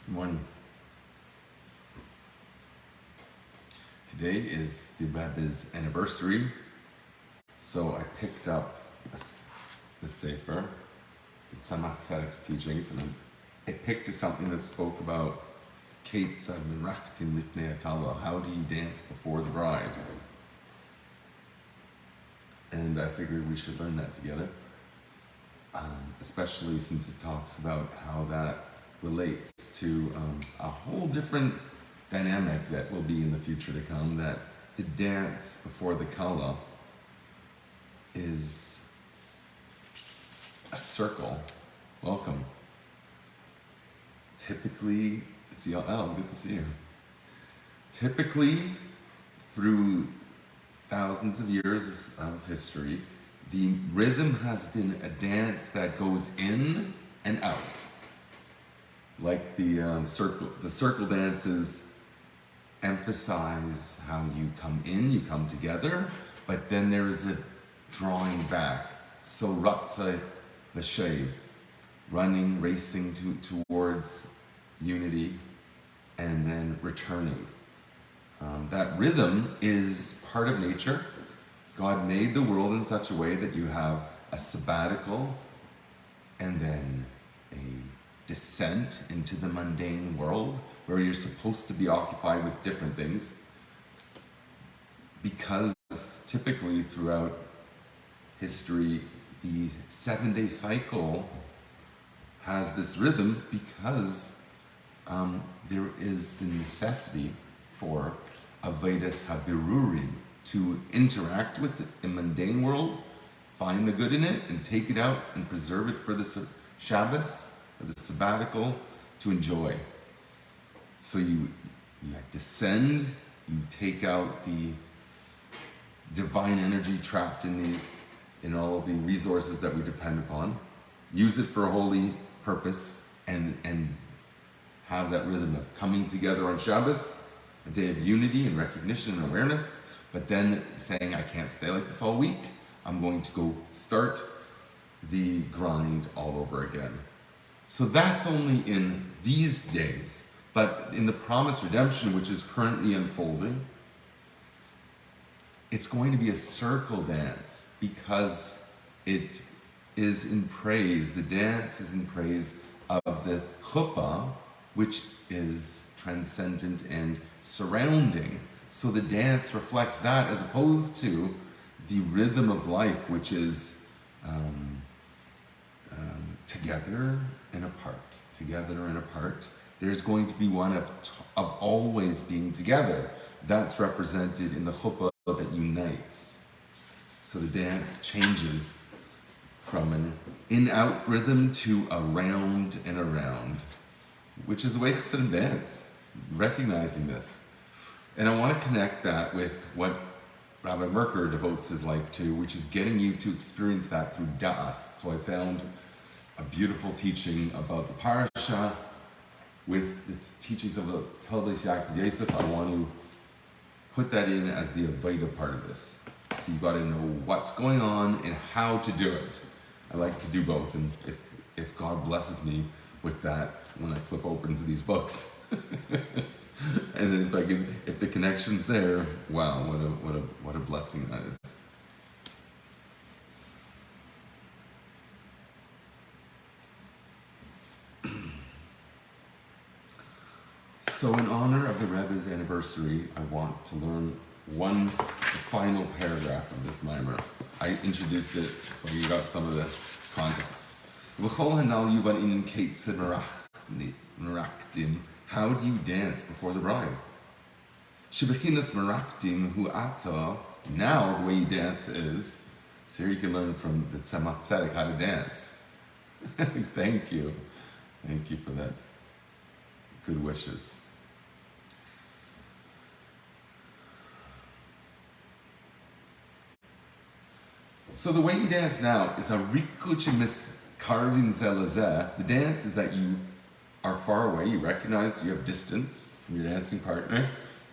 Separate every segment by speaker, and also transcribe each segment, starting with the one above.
Speaker 1: Good morning. Today is the Rebbe's anniversary, so I picked up the Sefer, the Tzemach Tzedek's teachings, and I picked something that spoke about Ketzad Merachtim Lifnei Hakala. How do you dance before the bride? And I figured we should learn that together, especially since it talks about how that relates to a whole different dynamic that will be in the future to come, that the dance before the Kala is a circle. Welcome. Typically, good to see you. Typically, through thousands of years of history, the rhythm has been a dance that goes in and out. Like the circle dances emphasize how you come in, you come together, but then there is a drawing back. So ratza v'shev, running, racing towards unity, and then returning. That rhythm is part of nature. God made the world in such a way that you have a sabbatical and then a descent into the mundane world where you're supposed to be occupied with different things, because typically throughout history the 7-day cycle has this rhythm, because there is the necessity for avodas habirurim, to interact with the mundane world, find the good in it and take it out and preserve it for the Shabbos, or the sabbatical, to enjoy. So you descend, you take out the divine energy trapped in all of the resources that we depend upon, use it for a holy purpose, and have that rhythm of coming together on Shabbos, a day of unity and recognition and awareness, but then saying, I can't stay like this all week, I'm going to go start the grind all over again. So that's only in these days. But in the promised redemption, which is currently unfolding, it's going to be a circle dance, because it is in praise. The dance is in praise of the Chuppa, which is transcendent and surrounding. So the dance reflects that, as opposed to the rhythm of life, which is together and apart, together and apart. There's going to be one of always being together. That's represented in the chuppah that unites. So the dance changes from an in-out rhythm to around and around, which is the way Chassidim dance, recognizing this. And I want to connect that with what Rabbi Merker devotes his life to, which is getting you to experience that through da'as. So I found a beautiful teaching about the parasha with the teachings of the Talmud Yaakov Yosef. I want to put that in as the avodah part of this. So you've got to know what's going on and how to do it. I like to do both, and if God blesses me with that when I flip open to these books, and then if the connection's there, wow, what a blessing that is. So in honor of the Rebbe's anniversary, I want to learn the final paragraph of this mimer. I introduced it, so you got some of the context. How do you dance before the bride? Now the way you dance is, so here you can learn from the Tzemach Tzedek how to dance. Thank you for that good wishes. So the way you dance now is a rikuch miskarvin zelazeh. The dance is that you are far away, you recognize you have distance from your dancing partner,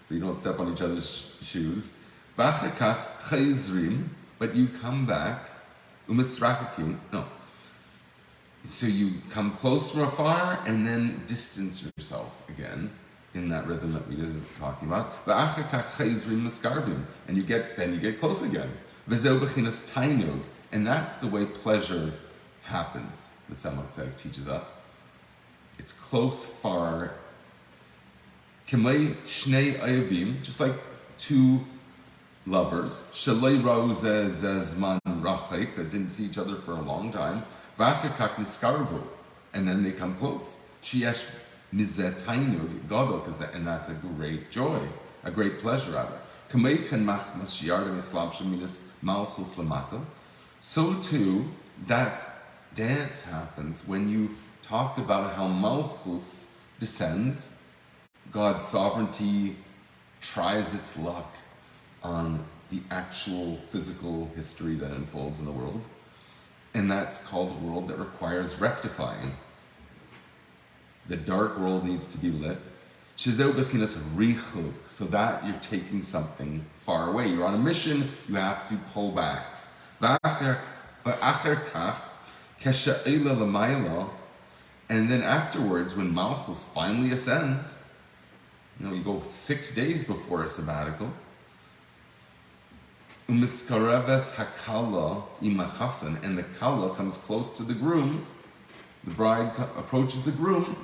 Speaker 1: so you don't step on each other's shoes. V'achakach chayzrim, but you come back, umisrachakim, no. So you come close from afar and then distance yourself again in that rhythm that we were talking about. And you get close again. And that's the way pleasure happens. The Tzemach Tzedek teaches us. It's close, far. Just like two lovers, that didn't see each other for a long time, and then they come close. And that's a great joy, a great pleasure rather. So too, that dance happens when you talk about how Malchus descends. God's sovereignty tries its luck on the actual physical history that unfolds in the world. And that's called a world that requires rectifying. The dark world needs to be lit. So that you're taking something far away. You're on a mission, you have to pull back. And then afterwards, when Malchus finally ascends, you go 6 days before a sabbatical. And the kala comes close to the groom. The bride approaches the groom.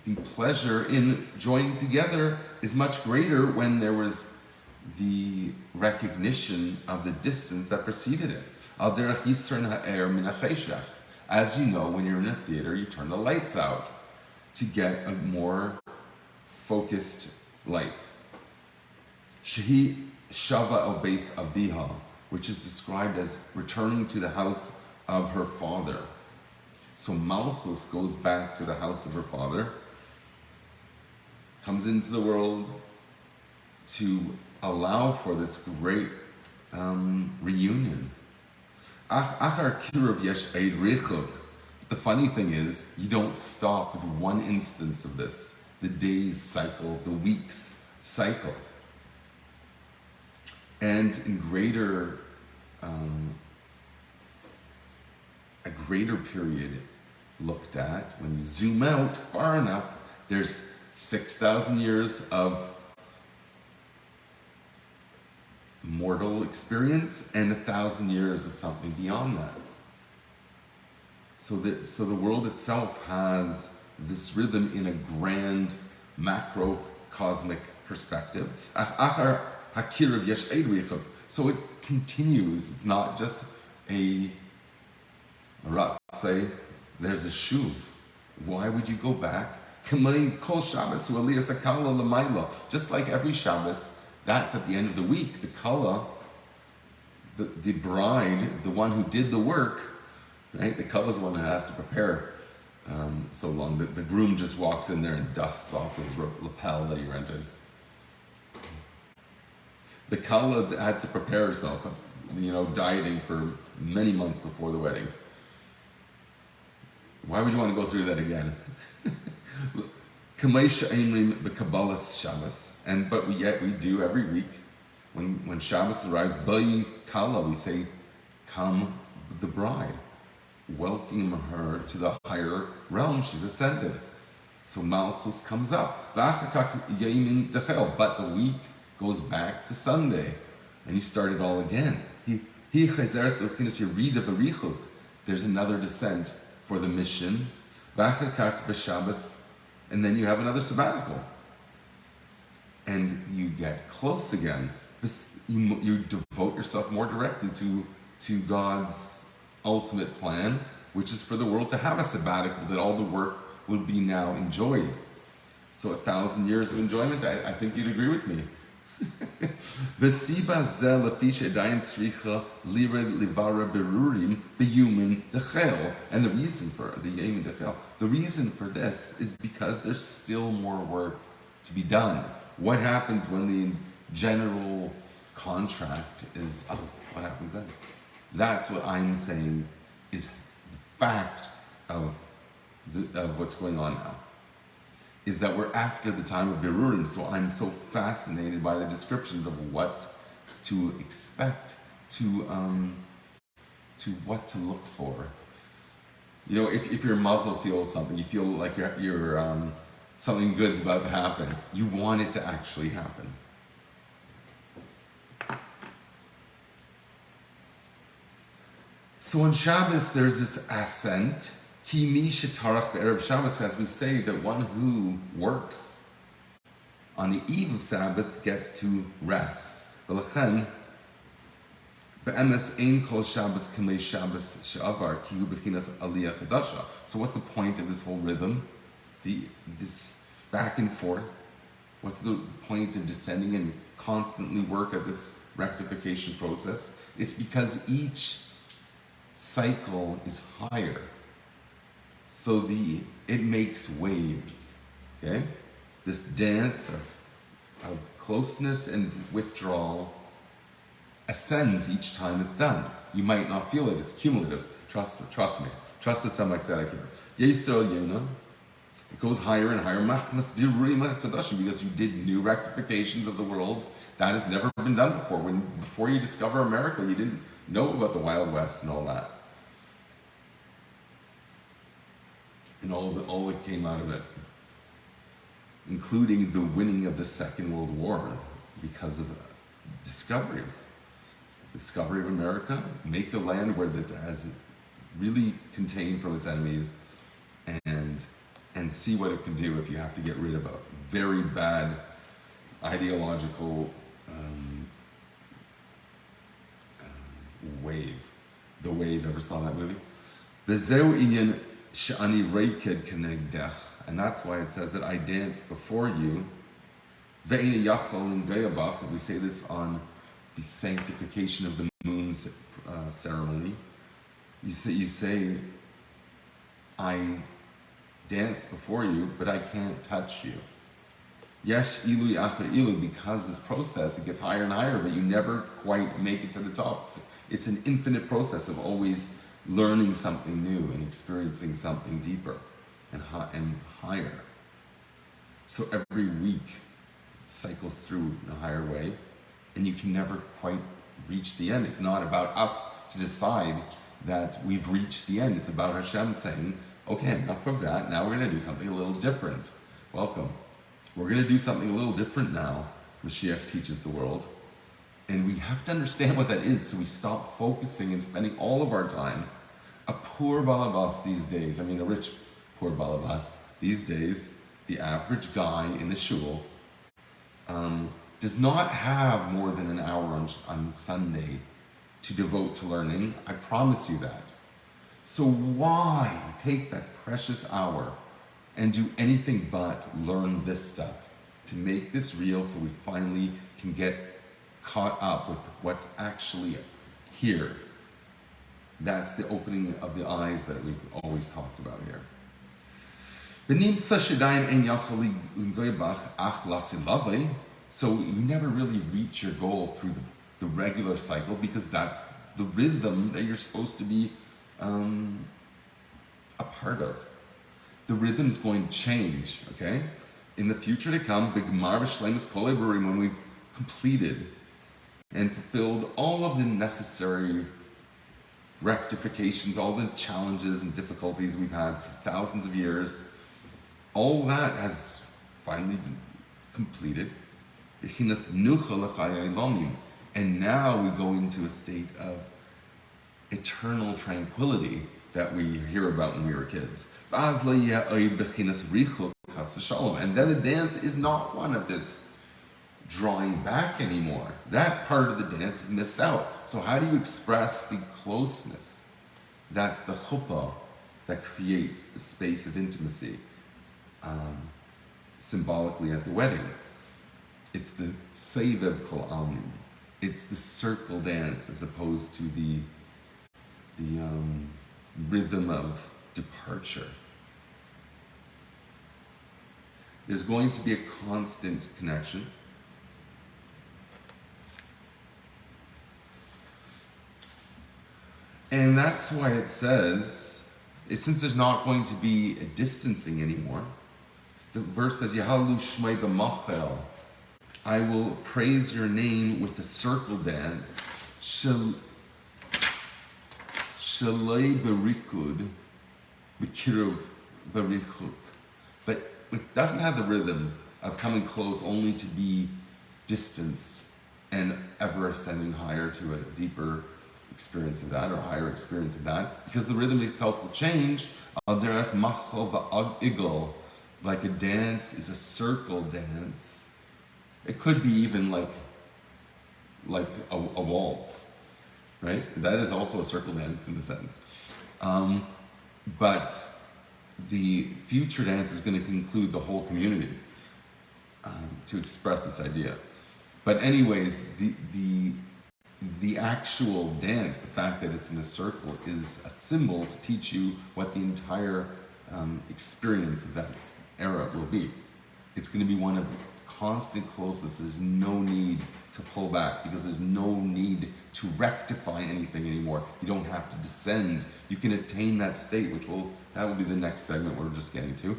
Speaker 1: The pleasure in joining together is much greater when there was the recognition of the distance that preceded it. As you know, when you're in a theater, you turn the lights out to get a more focused light. Shehi Shava al Beis Aviha, which is described as returning to the house of her father. So Malchus goes back to the house of her father, comes into the world to allow for this great reunion. The funny thing is, you don't stop with one instance of this, the days cycle, the weeks cycle. And in a greater period looked at, when you zoom out far enough, there's 6,000 years of mortal experience and 1,000 years of something beyond that. So the world itself has this rhythm in a grand macrocosmic perspective. So it continues. It's not just a say, there's a shuv. Why would you go back? Just like every Shabbos, that's at the end of the week. The kala, the bride, the one who did the work, right? The kala is the one who has to prepare so long. The groom just walks in there and dusts off his lapel that he rented. The kala had to prepare herself, dieting for many months before the wedding. Why would you want to go through that again? But yet we do every week. When Shabbos arrives, Bayi Kala, we say, come the bride. Welcome her to the higher realm. She's ascended. So Malchus comes up. But the week goes back to Sunday. And you start it all again. There's another descent for the mission. And then you have another sabbatical. And you get close again. You devote yourself more directly to God's ultimate plan, which is for the world to have a sabbatical, that all the work will be now enjoyed. So 1,000 years of enjoyment, I think you'd agree with me. And the reason for this is because there's still more work to be done. What happens when the general contract is up? What happens then? That's what I'm saying is the fact of what's going on now. is that we're after the time of Berurim, so I'm so fascinated by the descriptions of what's to expect, to what to look for. You know, if your muzzle feels something, you feel like you're something good's about to happen, you want it to actually happen. So on Shabbos, there's this ascent. Ki mi shetarach be'erev Shabbos, as we say, that one who works on the eve of Sabbath gets to rest. V'lechen, be'emes ein kol Shabbos k'mei Shabbos she'avar, ki hu b'chinas aliyah chadasha. So what's the point of this whole rhythm? This back and forth? What's the point of descending and constantly work at this rectification process? It's because each cycle is higher. So it makes waves, okay? This dance of closeness and withdrawal ascends each time it's done. You might not feel it, it's cumulative. Trust me. Trust that some like that it goes higher and higher because you did new rectifications of the world that has never been done before. Before you discover America, you didn't know about the Wild West and all that. And all that came out of it, including the winning of the Second World War because of discoveries. Discovery of America, make a land where that has really contained from its enemies, and see what it can do if you have to get rid of a very bad ideological wave. The Wave, ever saw that movie? And that's why it says that I dance before you. We say this on the sanctification of the moon ceremony. You say, I dance before you, but I can't touch you. Yesh ilu acher ilu, because this process, it gets higher and higher, but you never quite make it to the top. It's an infinite process of always learning something new and experiencing something deeper and higher. So every week cycles through in a higher way, and you can never quite reach the end. It's not about us to decide that we've reached the end. It's about Hashem saying, okay, enough of that. Now we're going to do something a little different. Welcome. We're going to do something a little different now. Mashiach teaches the world. And we have to understand what that is, so we stop focusing and spending all of our time. A poor balabas these days, a rich poor balabas these days, the average guy in the shul, does not have more than an hour on Sunday to devote to learning. I promise you that. So why take that precious hour and do anything but learn this stuff to make this real, so we finally can get caught up with what's actually here? That's the opening of the eyes that we've always talked about here. So you never really reach your goal through the regular cycle, because that's the rhythm that you're supposed to be a part of. The rhythm's going to change, okay? In the future to come, when we've completed and fulfilled all of the necessary rectifications, all the challenges and difficulties we've had through thousands of years, all that has finally been completed. And now we go into a state of eternal tranquility that we hear about when we were kids. And then the dance is not one of this drawing back anymore. That part of the dance is missed out. So how do you express the closeness? That's the Chuppa that creates the space of intimacy, symbolically at the wedding. It's the Sevev Kol Almin. It's the circle dance as opposed to the rhythm of departure. There's going to be a constant connection. And that's why it says, since there's not going to be a distancing anymore, The verse says, Yahalu Shmei B'machel. I will praise your name with the circle dance. Shalei B'rikud B'kiruv V'richuk. But it doesn't have the rhythm of coming close only to be distance and ever ascending higher to a deeper experience of that or higher experience of that, because the rhythm itself will change. Al derech machal va'igol, like a dance is a circle dance. It could be even like a waltz, right? That is also a circle dance in a sense. But the future dance is going to conclude the whole community to express this idea. But anyways, the actual dance, the fact that it's in a circle, is a symbol to teach you what the entire experience of that era will be. It's going to be one of constant closeness. There's no need to pull back because there's no need to rectify anything anymore. You don't have to descend. You can attain that state, that will be the next segment we're just getting to.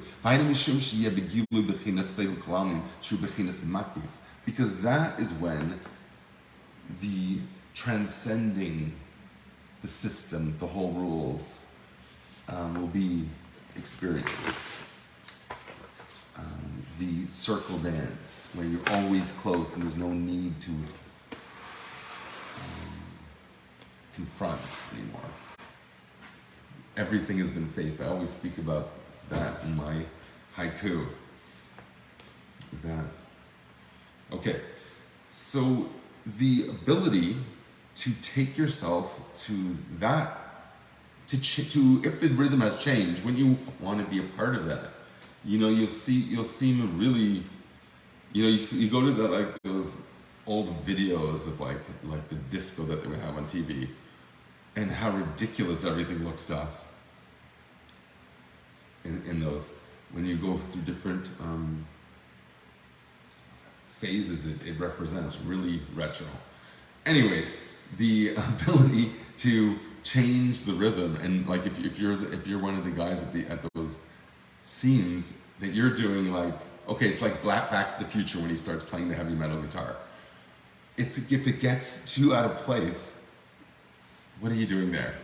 Speaker 1: Because that is when the transcending the system, the whole rules, will be experienced. The circle dance, where you're always close and there's no need to confront anymore. Everything has been faced. I always speak about that in my haiku. Okay, so the ability to take yourself to that, to if the rhythm has changed, when you want to be a part of that, you'll seem really, you go to those old videos of like the disco that they would have on TV, and how ridiculous everything looks to us in those. When you go through different phases, it represents really retro. Anyways, the ability to change the rhythm, and like if you're one of the guys at those scenes that you're doing, it's like Back to the Future when he starts playing the heavy metal guitar. If it gets too out of place, what are you doing there?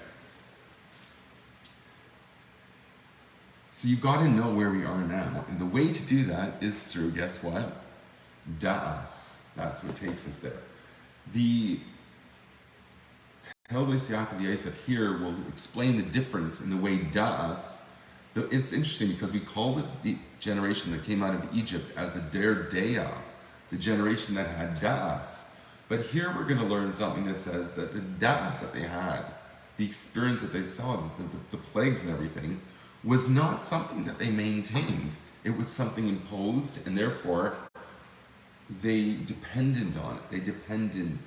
Speaker 1: So you got to know where we are now, and the way to do that is through, guess what? Da'as. That's what takes us there. The Teldis Yaakov Yosef here will explain the difference in the way Da'as. It's interesting because we called it the generation that came out of Egypt as the Der Deah, the generation that had Da'as. But here we're going to learn something that says that the Da'as that they had, the experience that they saw, the plagues and everything, was not something that they maintained. It was something imposed, and therefore they depended on it. They depended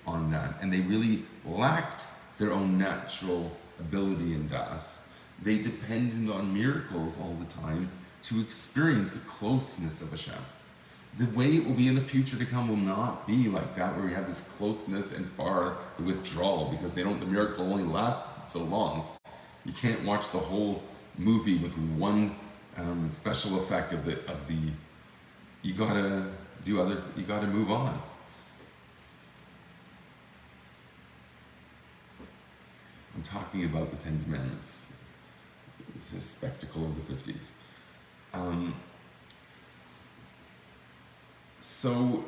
Speaker 1: on that, and they really lacked their own natural ability in Das. They depended on miracles all the time to experience the closeness of Hashem. The way it will be in the future to come will not be like that, where we have this closeness and far withdrawal, because the miracle only lasts so long. You can't watch the whole movie with one special effect of the. You gotta you gotta move on. I'm talking about the Ten Commandments. It's a spectacle of the 50s. So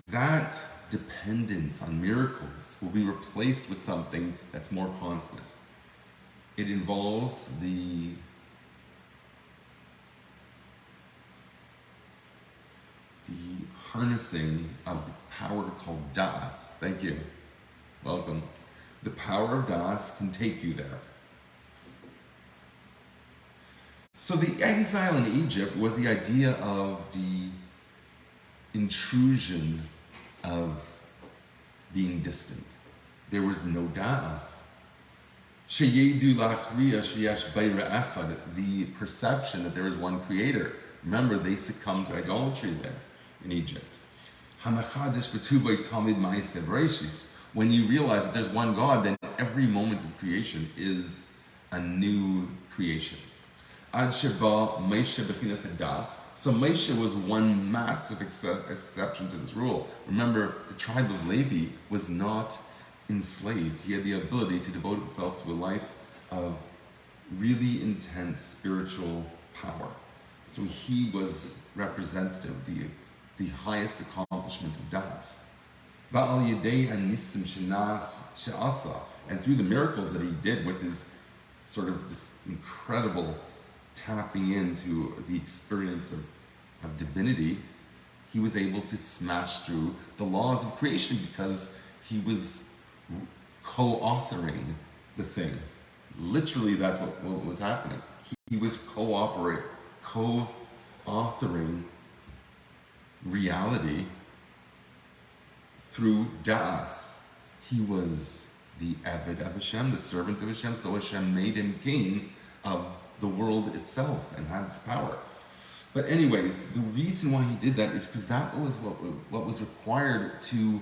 Speaker 1: that dependence on miracles will be replaced with something that's more constant. It involves the harnessing of the power called Das. Thank you. Welcome. The power of Das can take you there. So the exile in Egypt was the idea of the intrusion of being distant. There was no Das. The perception that there is one creator. Remember, they succumbed to idolatry there in Egypt. When you realize that there's one God, then every moment of creation is a new creation. Ad sheba Moshe bechinas hadas. So Moshe was one massive exception to this rule. Remember, the tribe of Levi was not enslaved. He had the ability to devote himself to a life of really intense spiritual power. So he was representative, the highest accomplishment of Das. And through the miracles that he did with his sort of this incredible tapping into the experience of divinity, he was able to smash through the laws of creation because he was co-authoring the thing. Literally, that's what was happening. He was co-authoring reality through Das. He was the Eved of Hashem, the servant of Hashem, so Hashem made him king of the world itself and had this power. But anyways, the reason why he did that is because that was what was required to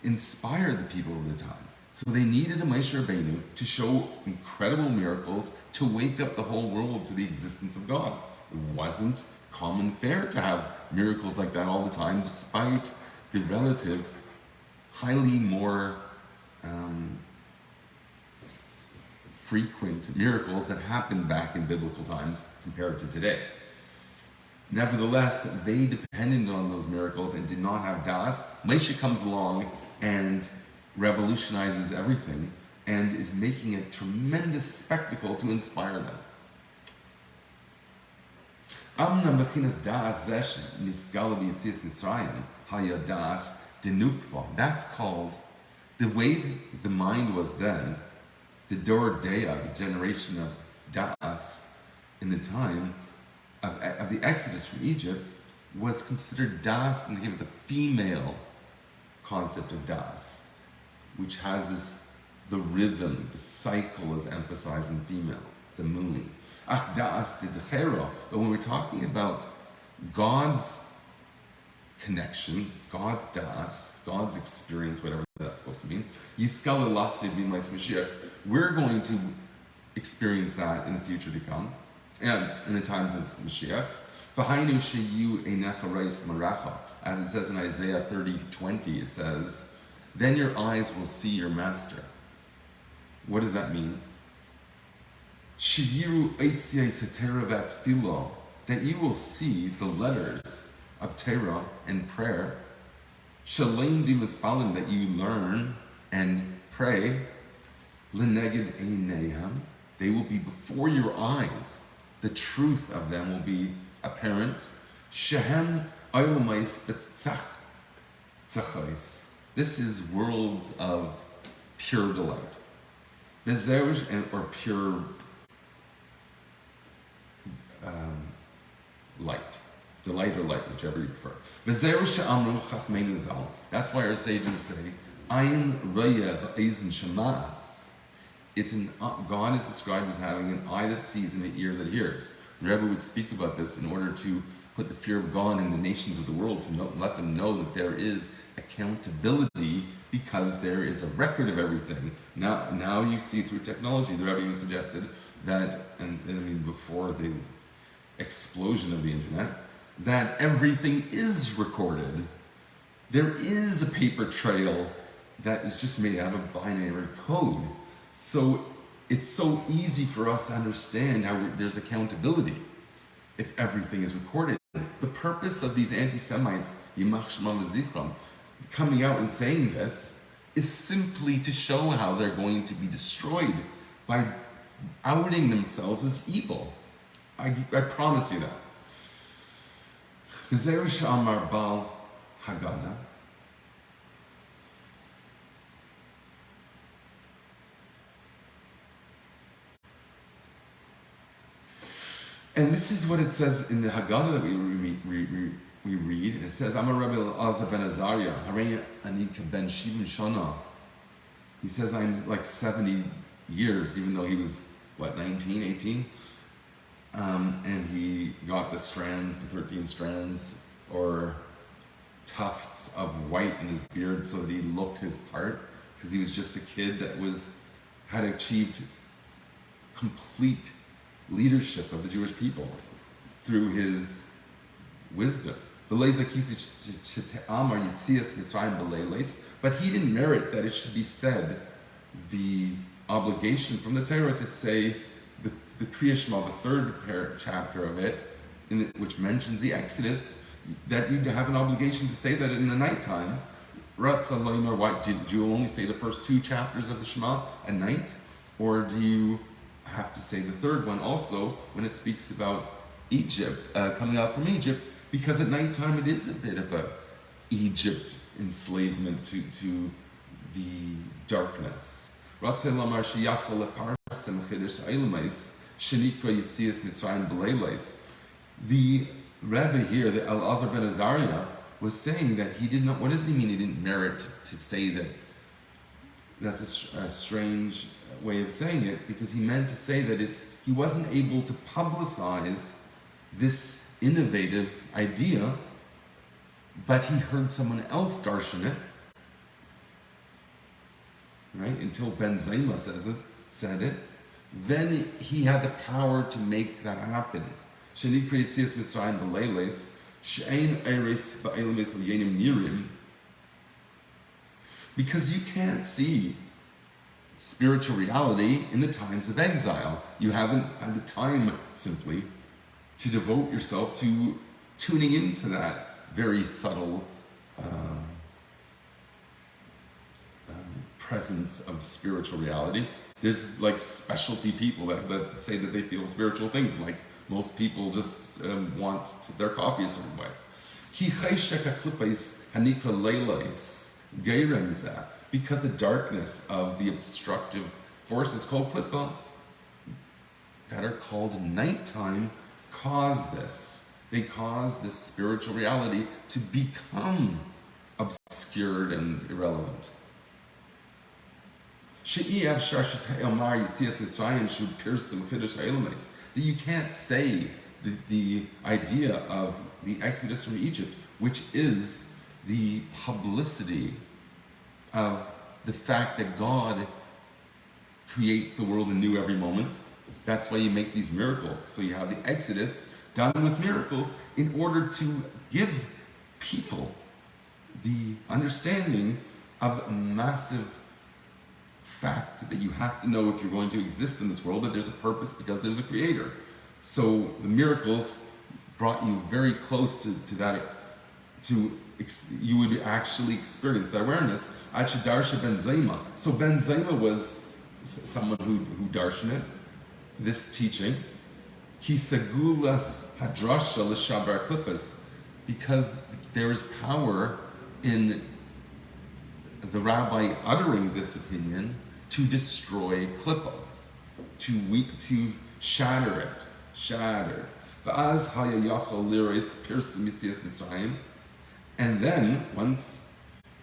Speaker 1: inspire the people of the time. So they needed a Moshe Rabbeinu to show incredible miracles to wake up the whole world to the existence of God. It wasn't common fare to have miracles like that all the time, despite the relative, highly more frequent miracles that happened back in biblical times compared to today. Nevertheless, they depended on those miracles and did not have Das. Moshe comes along and revolutionizes everything and is making a tremendous spectacle to inspire them. That's called, the way the mind was then, the Dor Dea, the generation of Das in the time of the Exodus from Egypt, was considered Das, and they gave it the female concept of Das, which has the rhythm, the cycle is emphasized in female, the moon. Das de Dechera. But when we're talking about God's connection, God's Das, God's experience, whatever that's supposed to mean, we're going to experience that in the future to come, and in the times of Mashiach. As it says in Isaiah 30:20, it says, then your eyes will see your master. What does that mean? That you will see the letters of Torah and prayer. That you learn and pray. They will be before your eyes. The truth of them will be apparent. This is worlds of pure delight. Or pure light. Delight or light, whichever you prefer. That's why our sages say, God is described as having an eye that sees and an ear that hears. The Rebbe would speak about this in order to put the fear of God in the nations of the world, to let them know that there is accountability because there is a record of everything. Now you see through technology, the Rebbe even suggested that, and I mean before the explosion of the internet, that everything is recorded. There is a paper trail that is just made out of binary code. So it's so easy for us to understand how there's accountability if everything is recorded. The purpose of these anti-Semites, Yimach Shema V'Zichram, coming out and saying this is simply to show how they're going to be destroyed by outing themselves as evil. I promise you that. V'zeu she'amar Baal Haggadah. And this is what it says in the Haggadah that we read. It says, Amar Rebbe Elazar ben Azariah, Harei ani ben Shivim Shana. He says, I'm like 70 years, even though he was, 19, 18? And he got the 13 strands, or tufts of white in his beard so that he looked his part, because he was just a kid that had achieved complete leadership of the Jewish people through his wisdom. But he didn't merit that it should be said, the obligation from the Torah to say the Kriya Shema, the third chapter of it, which mentions the Exodus, that you have an obligation to say that in the nighttime. What, did you only say the first two chapters of the Shema at night? Or do you have to say the third one also when it speaks about Egypt, coming out from Egypt? Because at nighttime it is a bit of a Egypt enslavement to the darkness. The Rebbe here, the Elazar ben Azariah, was saying that he did not. What does he mean? He didn't merit to say that. That's a strange way of saying it, because he meant to say that he wasn't able to publicize this innovative idea, but he heard someone else darshan it, right? Until Ben Zayma said it, then he had the power to make that happen. Because you can't see spiritual reality in the times of exile. You haven't had the time simply to devote yourself to tuning into that very subtle presence of spiritual reality. There's like specialty people that say that they feel spiritual things, like most people just want their coffee a certain way. Because the darkness of the obstructive forces called Klippa, that are called nighttime, cause this. They cause this spiritual reality to become obscured and irrelevant. That you can't say the idea of the Exodus from Egypt, which is the publicity of the fact that God creates the world anew every moment. That's why you make these miracles. So you have the Exodus done with miracles in order to give people the understanding of a massive fact that you have to know if you're going to exist in this world, that there's a purpose because there's a creator. So the miracles brought you very close to that, you would actually experience that awareness. Darsha Ben Zayma. So Ben Zayma was someone who darshan it, this teaching. Kisagulas hadrasha l'shabar klippas, because there is power in the rabbi uttering this opinion to destroy klippa, to shatter it. And then, once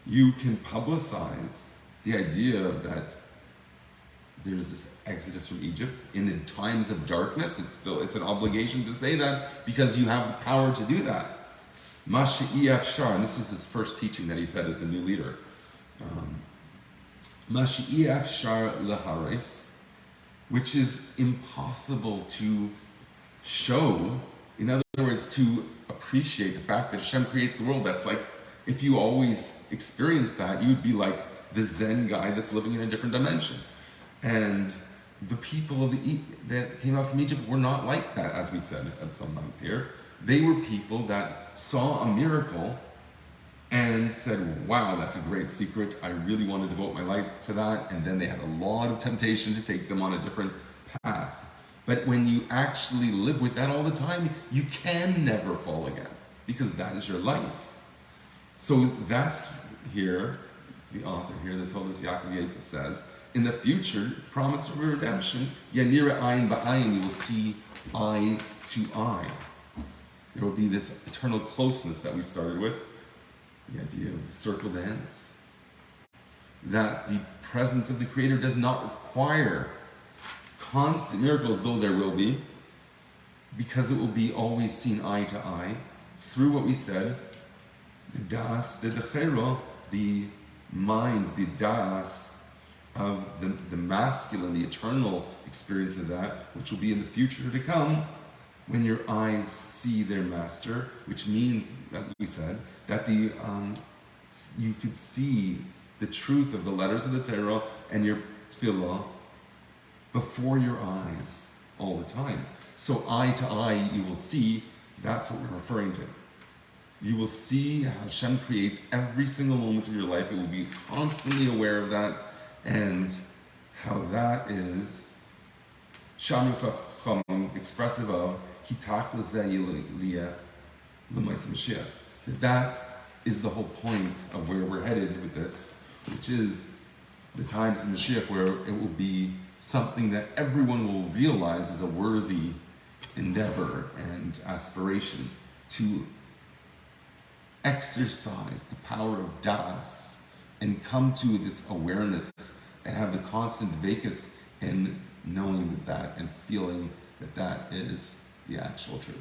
Speaker 1: you can publicize the idea that there's this exodus from Egypt in the times of darkness, it's an obligation to say that because you have the power to do that. Mashi'ef Shar, and this was his first teaching that he said as the new leader. Mashi'ef Shar lehares, which is impossible to show. In other words, to appreciate the fact that Hashem creates the world. That's like, if you always experience that, you'd be like the Zen guy that's living in a different dimension. And the people that came out from Egypt were not like that, as we said at some length here. They were people that saw a miracle and said, wow, that's a great secret. I really want to devote my life to that. And then they had a lot of temptation to take them on a different path. But when you actually live with that all the time, you can never fall again, because that is your life. So that's here, the author here that told us, Yaakov Yosef says, in the future, promise of redemption, Yanira ayin ba'ayin, you will see eye to eye. There will be this eternal closeness that we started with, the idea of the circle dance, that the presence of the Creator does not require constant miracles, though there will be, because it will be always seen eye to eye through what we said, the das, the dechera, the mind, the das of the masculine, the eternal experience of that, which will be in the future to come, when your eyes see their master, which means, that we said, that you could see the truth of the letters of the Torah and your tefillah before your eyes all the time. So eye to eye you will see, that's what we're referring to. You will see how Hashem creates every single moment of your life. It will be constantly aware of that, and how that is Shami Chacham, expressive of Hitak L'Zeh L'Mais Mashiach. That is the whole point of where we're headed with this, which is the times of Mashiach, where it will be something that everyone will realize is a worthy endeavor and aspiration to exercise the power of Das and come to this awareness and have the constant vakus in knowing that and feeling that is the actual truth.